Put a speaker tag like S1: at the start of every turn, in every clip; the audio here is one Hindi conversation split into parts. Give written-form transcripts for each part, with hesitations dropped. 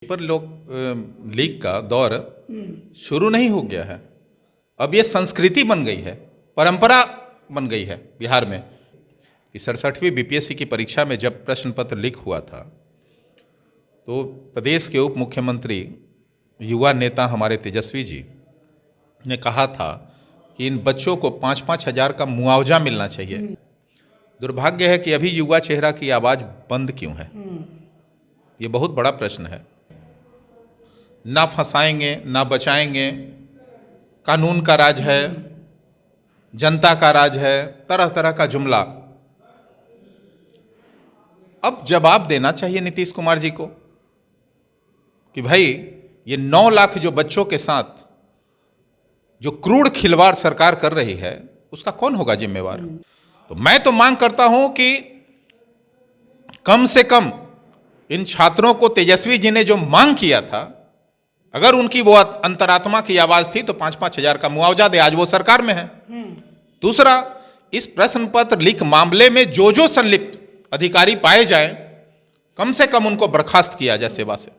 S1: पेपर लीक का दौर शुरू नहीं हो गया है। अब ये संस्कृति बन गई है, परंपरा बन गई है बिहार में कि 67वीं बीपीएससी की परीक्षा में जब प्रश्न पत्र लीक हुआ था तो प्रदेश के उप मुख्यमंत्री युवा नेता हमारे तेजस्वी जी ने कहा था कि इन बच्चों को 5-5 हज़ार का मुआवजा मिलना चाहिए। दुर्भाग्य है कि अभी युवा चेहरा की आवाज़ बंद क्यों है, ये बहुत बड़ा प्रश्न है। ना फंसाएंगे ना बचाएंगे, कानून का राज है, जनता का राज है, तरह तरह का जुमला। अब जवाब देना चाहिए नीतीश कुमार जी को कि भाई ये 9 लाख जो बच्चों के साथ जो क्रूर खिलवाड़ सरकार कर रही है उसका कौन होगा जिम्मेवार। तो मैं तो मांग करता हूं कि कम से कम इन छात्रों को तेजस्वी जी ने जो मांग किया था, अगर उनकी वो अंतरात्मा की आवाज थी तो 5-5 हज़ार का मुआवजा दे। आज वो सरकार में है। दूसरा, इस प्रश्न पत्र लीक मामले में जो संलिप्त अधिकारी पाए जाएं, कम से कम उनको बर्खास्त किया जाए सेवा से।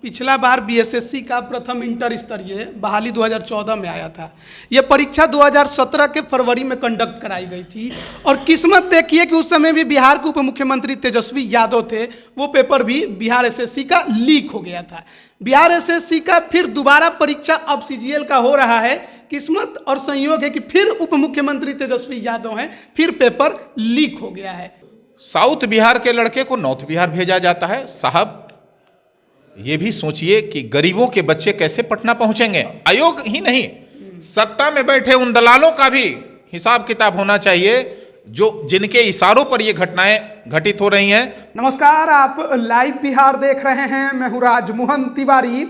S2: पिछला बार बीएसएससी का प्रथम इंटर स्तरीय बहाली 2014 में आया था। यह परीक्षा 2017 के फरवरी में कंडक्ट कराई गई थी और किस्मत देखिए कि उस समय भी बिहार के उप मुख्यमंत्री तेजस्वी यादव थे। वो पेपर भी बिहार एसएससी का लीक हो गया था। बिहार एसएससी का फिर दोबारा परीक्षा अब सीजीएल का हो रहा है। किस्मत और संयोग है कि फिर उप मुख्यमंत्री तेजस्वी यादव हैं, फिर पेपर लीक हो गया है।
S1: साउथ बिहार के लड़के को नॉर्थ बिहार भेजा जाता है। साहब, ये भी सोचिए कि गरीबों के बच्चे कैसे पटना पहुंचेंगे। आयोग ही नहीं, सत्ता में बैठे उन दलालों का भी हिसाब किताब होना चाहिए जिनके इशारों पर ये घटनाएं घटित हो रही हैं।
S2: नमस्कार, आप लाइव बिहार देख रहे हैं। मैं हूं राजमोहन तिवारी।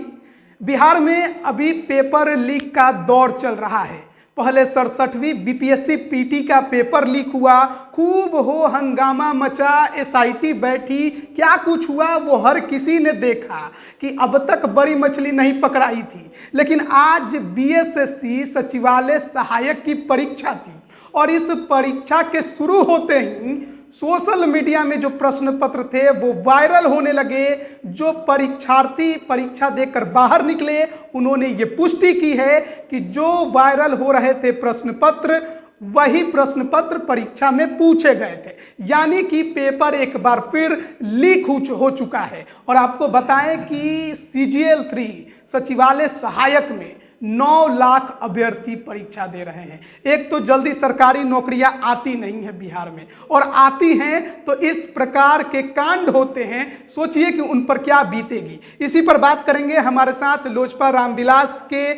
S2: बिहार में अभी पेपर लीक का दौर चल रहा है। पहले 67वीं बीपीएससी पीटी का पेपर लीक हुआ, खूब हो हंगामा मचा, एसआईटी बैठी, क्या कुछ हुआ वो हर किसी ने देखा कि अब तक बड़ी मछली नहीं पकड़ाई थी। लेकिन आज बीएसएससी सचिवालय सहायक की परीक्षा थी और इस परीक्षा के शुरू होते ही सोशल मीडिया में जो प्रश्न पत्र थे वो वायरल होने लगे। जो परीक्षार्थी परीक्षा देकर बाहर निकले उन्होंने ये पुष्टि की है कि जो वायरल हो रहे थे प्रश्न पत्र वही प्रश्न पत्र परीक्षा में पूछे गए थे। यानी कि पेपर एक बार फिर लीक हो चुका है। और आपको बताएं कि सीजीएल 3 सचिवालय सहायक में 9 लाख अभ्यर्थी परीक्षा दे रहे हैं। एक तो जल्दी सरकारी नौकरियां आती नहीं है बिहार में, और आती हैं तो इस प्रकार के कांड होते हैं। सोचिए कि उन पर क्या बीतेगी। इसी पर बात करेंगे। हमारे साथ लोजपा रामविलास के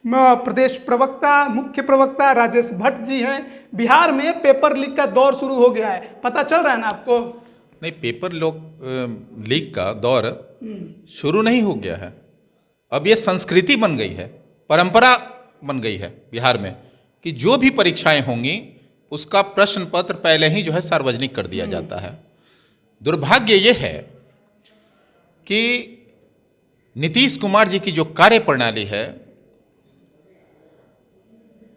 S2: प्रदेश प्रवक्ता, मुख्य प्रवक्ता राजेश भट्ट जी हैं। बिहार में पेपर लीक का दौर शुरू हो गया है, पता चल रहा है ना आपको?
S1: नहीं, पेपर लीक का दौर शुरू नहीं हो गया है। अब ये संस्कृति बन गई है, परंपरा बन गई है बिहार में कि जो भी परीक्षाएं होंगी उसका प्रश्न पत्र पहले ही सार्वजनिक कर दिया जाता है। दुर्भाग्य ये है कि नीतीश कुमार जी की जो कार्य प्रणाली है,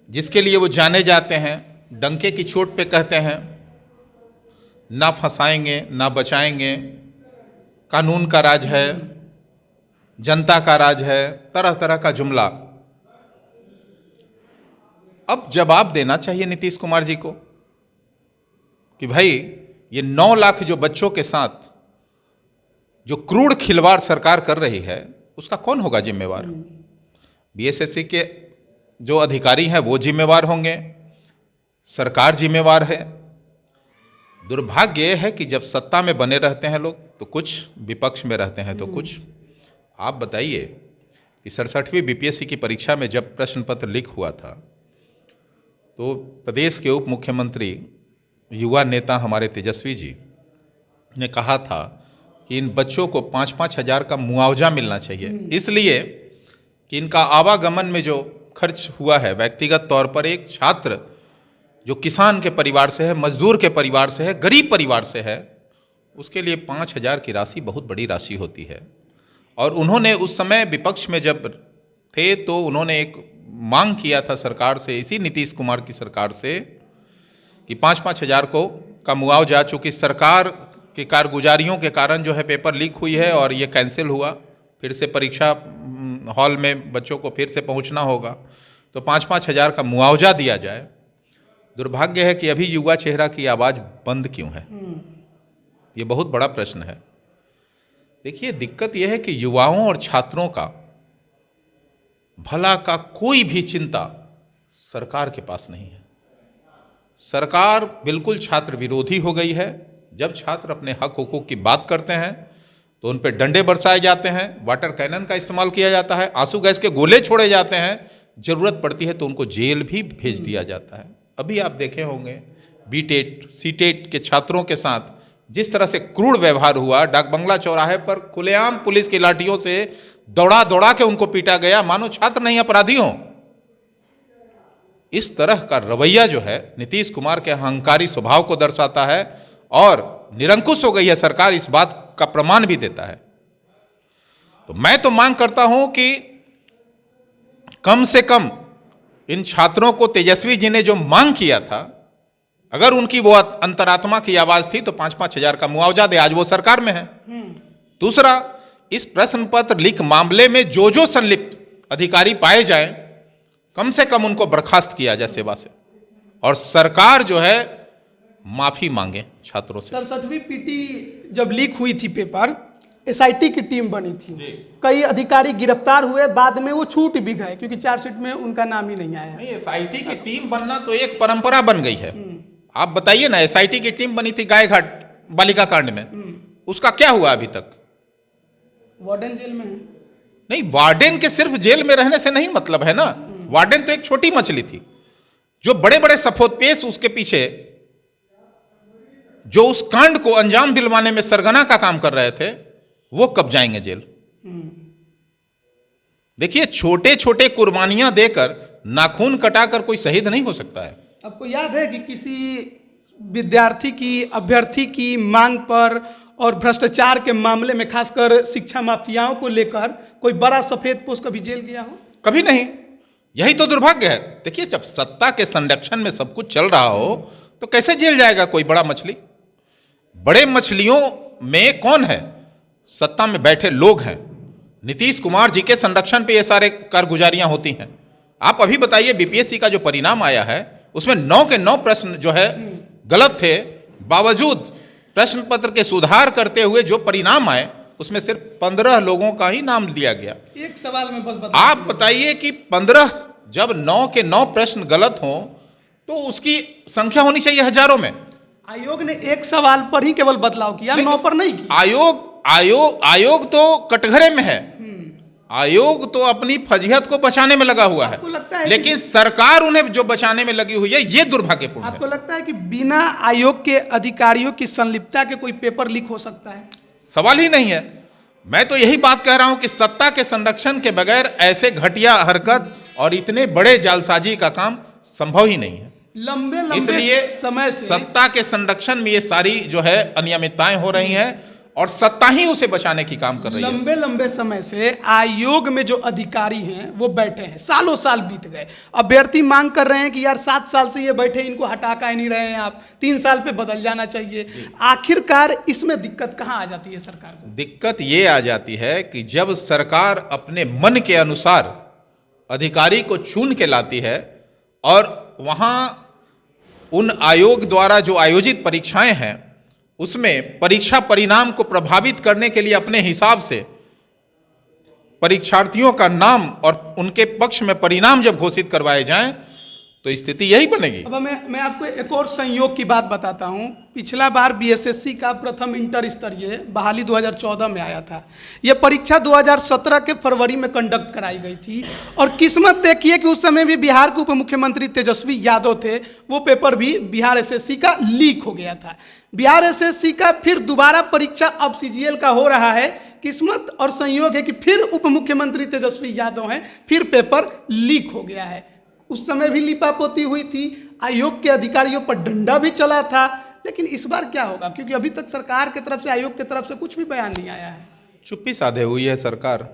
S1: जिसके लिए वो जाने जाते हैं, डंके की चोट पे कहते हैं ना फंसाएंगे ना बचाएंगे, कानून का राज है, जनता का राज है, तरह तरह का जुमला। अब जवाब देना चाहिए नीतीश कुमार जी को कि भाई ये 9 लाख जो बच्चों के साथ जो क्रूर खिलवाड़ सरकार कर रही है उसका कौन होगा जिम्मेवार। बीएसएससी के जो अधिकारी हैं वो जिम्मेवार होंगे, सरकार जिम्मेवार है। दुर्भाग्य है कि जब सत्ता में बने रहते हैं लोग तो कुछ, विपक्ष में रहते हैं तो कुछ। आप बताइए कि 67वीं बीपीएससी की परीक्षा में जब प्रश्न पत्र लीक हुआ था तो प्रदेश के उप मुख्यमंत्री युवा नेता हमारे तेजस्वी जी ने कहा था कि इन बच्चों को 5-5 हज़ार का मुआवजा मिलना चाहिए, इसलिए कि इनका आवागमन में जो खर्च हुआ है, व्यक्तिगत तौर पर एक छात्र जो किसान के परिवार से है, मजदूर के परिवार से है, गरीब परिवार से है, उसके लिए 5 हज़ार की राशि बहुत बड़ी राशि होती है। और उन्होंने उस समय विपक्ष में जब थे तो उन्होंने एक मांग किया था सरकार से, इसी नीतीश कुमार की सरकार से, कि 5-5 हज़ार का मुआवजा, चूँकि सरकार की कारगुजारियों के कारण पेपर लीक हुई है और ये कैंसिल हुआ, फिर से परीक्षा हॉल में बच्चों को फिर से पहुंचना होगा, तो 5-5 हज़ार का मुआवजा दिया जाए। दुर्भाग्य है कि अभी युवा चेहरा की आवाज़ बंद क्यों है, ये बहुत बड़ा प्रश्न है। देखिए, दिक्कत यह है कि युवाओं और छात्रों का भला का कोई भी चिंता सरकार के पास नहीं है। सरकार बिल्कुल छात्र विरोधी हो गई है। जब छात्र अपने हक हुकूक की बात करते हैं तो उन पर डंडे बरसाए जाते हैं, वाटर कैनन का इस्तेमाल किया जाता है, आंसू गैस के गोले छोड़े जाते हैं, जरूरत पड़ती है तो उनको जेल भी भेज दिया जाता है। अभी आप देखे होंगे बीटेट सीटेट के छात्रों के साथ जिस तरह से क्रूर व्यवहार हुआ, डाक बंगला चौराहे पर खुलेआम पुलिस की लाठियों से दौड़ा दौड़ा के उनको पीटा गया, मानो छात्र नहीं अपराधी हों। इस तरह का रवैया जो है नीतीश कुमार के अहंकारी स्वभाव को दर्शाता है और निरंकुश हो गई है सरकार, इस बात का प्रमाण भी देता है। तो मैं तो मांग करता हूं कि कम से कम इन छात्रों को तेजस्वी जी ने जो मांग किया था, अगर उनकी वो अंतरात्मा की आवाज थी तो 5-5 हज़ार का मुआवजा दे। आज वो सरकार में है। दूसरा, इस प्रश्न पत्र लीक मामले में जो संलिप्त अधिकारी पाए जाएं, कम से कम उनको बर्खास्त किया जाए सेवा से, और सरकार जो है माफी मांगे छात्रों से।
S2: 67वीं पीटी जब लीक हुई थी पेपर, एसआईटी की टीम बनी थी, कई अधिकारी गिरफ्तार हुए, बाद में वो छूट भी गए क्योंकि चार्जशीट में उनका नाम ही नहीं आया।
S1: नहीं, एसआईटी की टीम बनना तो एक परंपरा बन गई है। आप बताइए ना, एसआईटी की टीम बनी थी गायघाट बालिका कांड में, उसका क्या हुआ अभी तक?
S2: वार्डन जेल में है।
S1: नहीं, वार्डन के सिर्फ जेल में रहने से नहीं मतलब है ना। वार्डन तो एक छोटी मछली थी। जो बड़े बड़े सफोदपेश उसके पीछे जो उस कांड को अंजाम दिलवाने में सरगना का काम कर रहे थे, वो कब जाएंगे जेल? देखिए, छोटे छोटे कुर्बानियां देकर नाखून कटाकर कोई शहीद नहीं हो सकता है।
S2: आपको याद है कि किसी विद्यार्थी की, अभ्यर्थी की मांग पर और भ्रष्टाचार के मामले में, खासकर शिक्षा माफियाओं को लेकर, कोई बड़ा सफेद पोस्ट कभी जेल गया हो?
S1: कभी नहीं। यही तो दुर्भाग्य है। देखिए, जब सत्ता के संरक्षण में सब कुछ चल रहा हो तो कैसे जेल जाएगा कोई बड़ा मछली? बड़े मछलियों में कौन है? सत्ता में बैठे लोग हैं। नीतीश कुमार जी के संरक्षण पे ये सारे कारगुजारियां होती हैं। आप अभी बताइए, बीपीएससी का जो परिणाम आया है उसमें 9 के 9 प्रश्न जो है गलत थे, बावजूद प्रश्न पत्र के सुधार करते हुए जो परिणाम आए उसमें सिर्फ 15 लोगों का ही नाम दिया गया।
S2: एक सवाल में बस बता,
S1: आप बताइए कि 15, जब 9 के 9 प्रश्न गलत हों तो उसकी संख्या होनी चाहिए हजारों में।
S2: आयोग ने एक सवाल पर ही केवल बदलाव किया, 9 पर नहीं किया।
S1: आयोग तो कटघरे में है। आयोग तो अपनी फजीहत को बचाने में लगा हुआ है, लेकिन सरकार उन्हें जो बचाने में लगी हुई है, ये दुर्भाग्यपूर्ण है।
S2: आपको लगता है कि बिना आयोग के अधिकारियों की संलिप्तता के कोई पेपर लीक हो सकता है?
S1: सवाल ही नहीं है। मैं तो यही बात कह रहा हूं कि सत्ता के संरक्षण के बगैर ऐसे घटिया हरकत और इतने बड़े जालसाजी का काम संभव ही नहीं है।
S2: लंबे
S1: इसलिए
S2: समय से
S1: सत्ता के संरक्षण में ये सारी जो है अनियमितताएं हो रही हैं और सत्ता ही उसे बचाने की काम कर रही है।
S2: लंबे समय से आयोग में जो अधिकारी हैं वो बैठे हैं, सालों साल बीत गए। अभ्यर्थी मांग कर रहे हैं कि यार 7 साल से ये बैठे, इनको हटा का नहीं रहे हैं आप, 3 साल पे बदल जाना चाहिए। आखिरकार इसमें दिक्कत कहाँ आ जाती है सरकार को?
S1: दिक्कत ये आ जाती है कि जब सरकार अपने मन के अनुसार अधिकारी को चुन के लाती है और वहां उन आयोग द्वारा जो आयोजित परीक्षाएं हैं उसमें परीक्षा परिणाम को प्रभावित करने के लिए अपने हिसाब से परीक्षार्थियों का नाम और उनके पक्ष में परिणाम जब घोषित करवाए जाएं तो स्थिति यही बनेगी।
S2: अब मैं आपको एक और संयोग की बात बताता हूं। पिछला बार बीएसएससी का प्रथम इंटर स्तरीय बहाली 2014 में आया था। यह परीक्षा 2017 के फरवरी में कंडक्ट कराई गई थी और किस्मत देखिए कि उस समय भी बिहार के उप मुख्यमंत्री तेजस्वी यादव थे। वो पेपर भी बिहार एसएससी का लीक हो गया था। बिहार एसएससी का फिर दोबारा परीक्षा अब सीजीएल का हो रहा है। किस्मत और संयोग है कि फिर उप मुख्यमंत्री तेजस्वी यादव हैं, फिर पेपर लीक हो गया है। उस समय भी लिपापोती हुई थी, आयोग के अधिकारियों पर डंडा भी चला था, लेकिन इस बार क्या होगा? क्योंकि अभी तक सरकार की तरफ से, आयोग की तरफ से कुछ भी बयान नहीं आया है।
S1: चुप्पी साधे हुई है सरकार।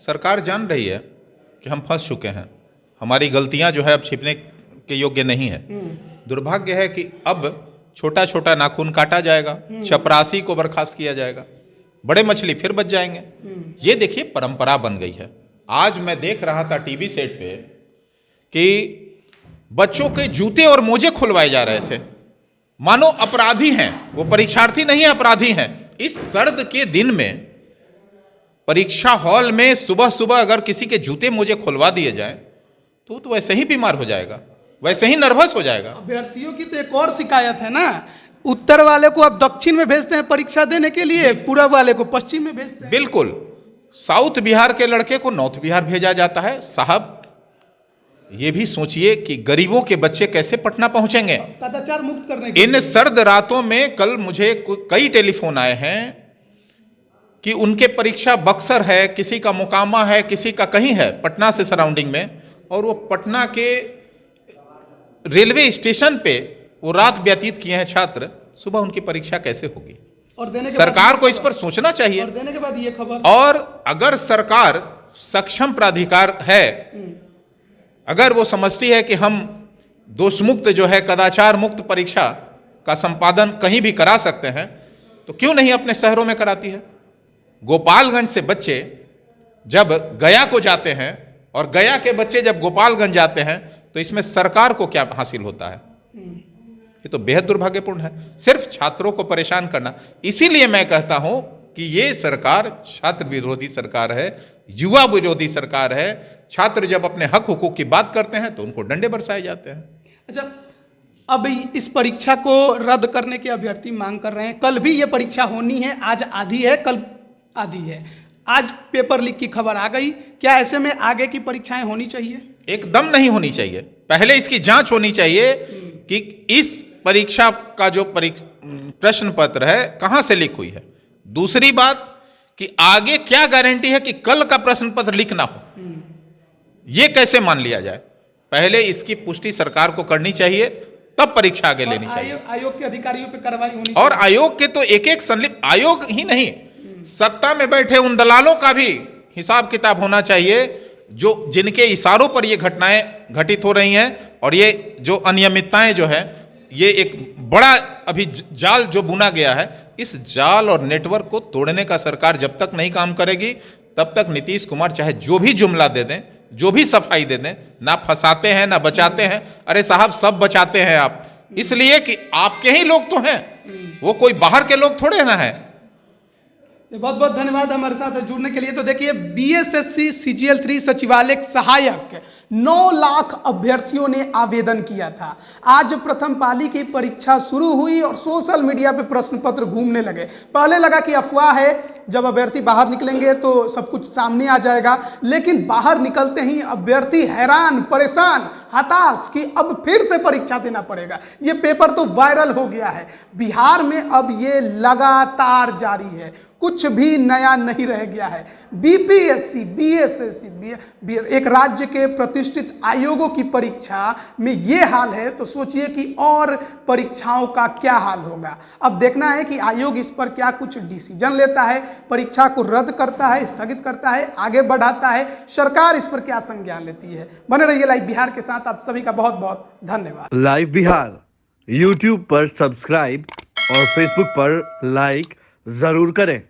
S1: सरकार जान रही है कि हम फंस चुके हैं, हमारी गलतियां जो है अब छिपने के योग्य नहीं है। दुर्भाग्य है कि अब छोटा छोटा नाखून काटा जाएगा, चपरासी को बर्खास्त किया जाएगा, बड़े मछली फिर बच जाएंगे। ये देखिए परंपरा बन गई है। आज मैं देख रहा था टीवी सेट पे कि बच्चों के जूते और मोजे खुलवाए जा रहे थे, मानो अपराधी हैं वो, परीक्षार्थी नहीं है, अपराधी हैं। इस सर्द के दिन में परीक्षा हॉल में सुबह सुबह अगर किसी के जूते मोजे खुलवा दिए जाएं तो वैसे ही बीमार हो जाएगा, वैसे ही नर्वस हो जाएगा।
S2: अभ्यर्थियों की तो एक और शिकायत है ना, उत्तर वाले को अब दक्षिण में भेजते हैं परीक्षा देने के लिए, पूर्व वाले को पश्चिम में भेजते हैं।
S1: बिल्कुल, साउथ बिहार के लड़के को नॉर्थ बिहार भेजा जाता है। साहब ये भी सोचिए कि गरीबों के बच्चे कैसे पटना पहुंचेंगे
S2: कदाचार मुक्त करने के
S1: इन सर्द रातों में। कल मुझे कई टेलीफोन आए हैं कि उनके परीक्षा बक्सर है, किसी का मोकामा है, किसी का कहीं है पटना से सराउंडिंग में, और वो पटना के रेलवे स्टेशन पे वो रात व्यतीत किए हैं छात्र। सुबह उनकी परीक्षा कैसे होगी?
S2: और देने के
S1: सरकार को इस पर सोचना चाहिए।
S2: और देने के बाद ये खबर,
S1: और अगर सरकार सक्षम प्राधिकार है, अगर वो समझती है कि हम दोषमुक्त जो है कदाचार मुक्त परीक्षा का संपादन कहीं भी करा सकते हैं, तो क्यों नहीं अपने शहरों में कराती है? गोपालगंज से बच्चे जब गया को जाते हैं और गया के बच्चे जब गोपालगंज जाते हैं तो इसमें सरकार को क्या हासिल होता है? ये तो बेहद दुर्भाग्यपूर्ण है, सिर्फ छात्रों को परेशान करना। इसीलिए मैं कहता हूं कि ये सरकार छात्र विरोधी सरकार है, युवा विरोधी सरकार है। छात्र जब अपने हक हुकूक की बात करते हैं तो उनको डंडे बरसाए जाते हैं।
S2: अच्छा, अब इस परीक्षा को रद्द करने के अभ्यर्थी मांग कर रहे हैं। कल भी ये परीक्षा होनी है, आज आधी है, कल आधी है। आज पेपर लीक की खबर आ गई, क्या ऐसे में आगे की परीक्षाएं होनी चाहिए?
S1: एकदम नहीं होनी चाहिए। पहले इसकी जांच होनी चाहिए कि इस परीक्षा का जो प्रश्न पत्र है कहां से लीक हुई है। दूसरी बात कि आगे क्या गारंटी है कि कल का प्रश्न पत्र लीक ना हो, यह कैसे मान लिया जाए? पहले इसकी पुष्टि सरकार को करनी चाहिए, तब परीक्षा आगे लेनी चाहिए।
S2: आयोग के अधिकारियों पर कार्रवाई होनी
S1: और आयोग के तो एक एक संलिप्त, आयोग ही नहीं, सत्ता में बैठे उन दलालों का भी हिसाब किताब होना चाहिए जो जिनके इशारों पर ये घटनाएं घटित हो रही हैं। और ये जो अनियमितताएं जो है, ये एक बड़ा अभी जाल जो बुना गया है, इस जाल और नेटवर्क को तोड़ने का सरकार जब तक नहीं काम करेगी तब तक नीतीश कुमार चाहे जो भी जुमला दे दें, जो भी सफाई दे दें, ना फंसाते हैं ना बचाते हैं। अरे साहब सब बचाते हैं आप, इसलिए कि आपके ही लोग तो हैं, वो कोई बाहर के लोग थोड़े ना है।
S2: बहुत बहुत धन्यवाद हमारे साथ जुड़ने के लिए। तो देखिए, बीएसएससी सीजीएल 3 सचिवालय सहायक 9 लाख अभ्यर्थियों ने आवेदन किया था। आज प्रथम पाली की परीक्षा शुरू हुई और सोशल मीडिया पे प्रश्न पत्र घूमने लगे। पहले लगा कि अफवाह है, जब अभ्यर्थी बाहर निकलेंगे तो सब कुछ सामने आ जाएगा, लेकिन बाहर निकलते ही अभ्यर्थी हैरान, परेशान, हताश कि अब फिर से परीक्षा देना पड़ेगा। ये पेपर तो वायरल हो गया है। बिहार में अब ये लगातार जारी है, कुछ भी नया नहीं रह गया है। बीपीएससी, बीएसएससी, एक राज्य के प्रतिष्ठित आयोगों की परीक्षा में ये हाल है, तो सोचिए कि और परीक्षाओं का क्या हाल होगा। अब देखना है कि आयोग इस पर क्या कुछ डिसीजन लेता है, परीक्षा को रद्द करता है, स्थगित करता है, आगे बढ़ाता है, सरकार इस पर क्या संज्ञान लेती है। बने रहिए लाइव बिहार के साथ। आप सभी का बहुत बहुत धन्यवाद।
S3: लाइव बिहार यूट्यूब पर सब्सक्राइब और फेसबुक पर लाइक जरूर करें।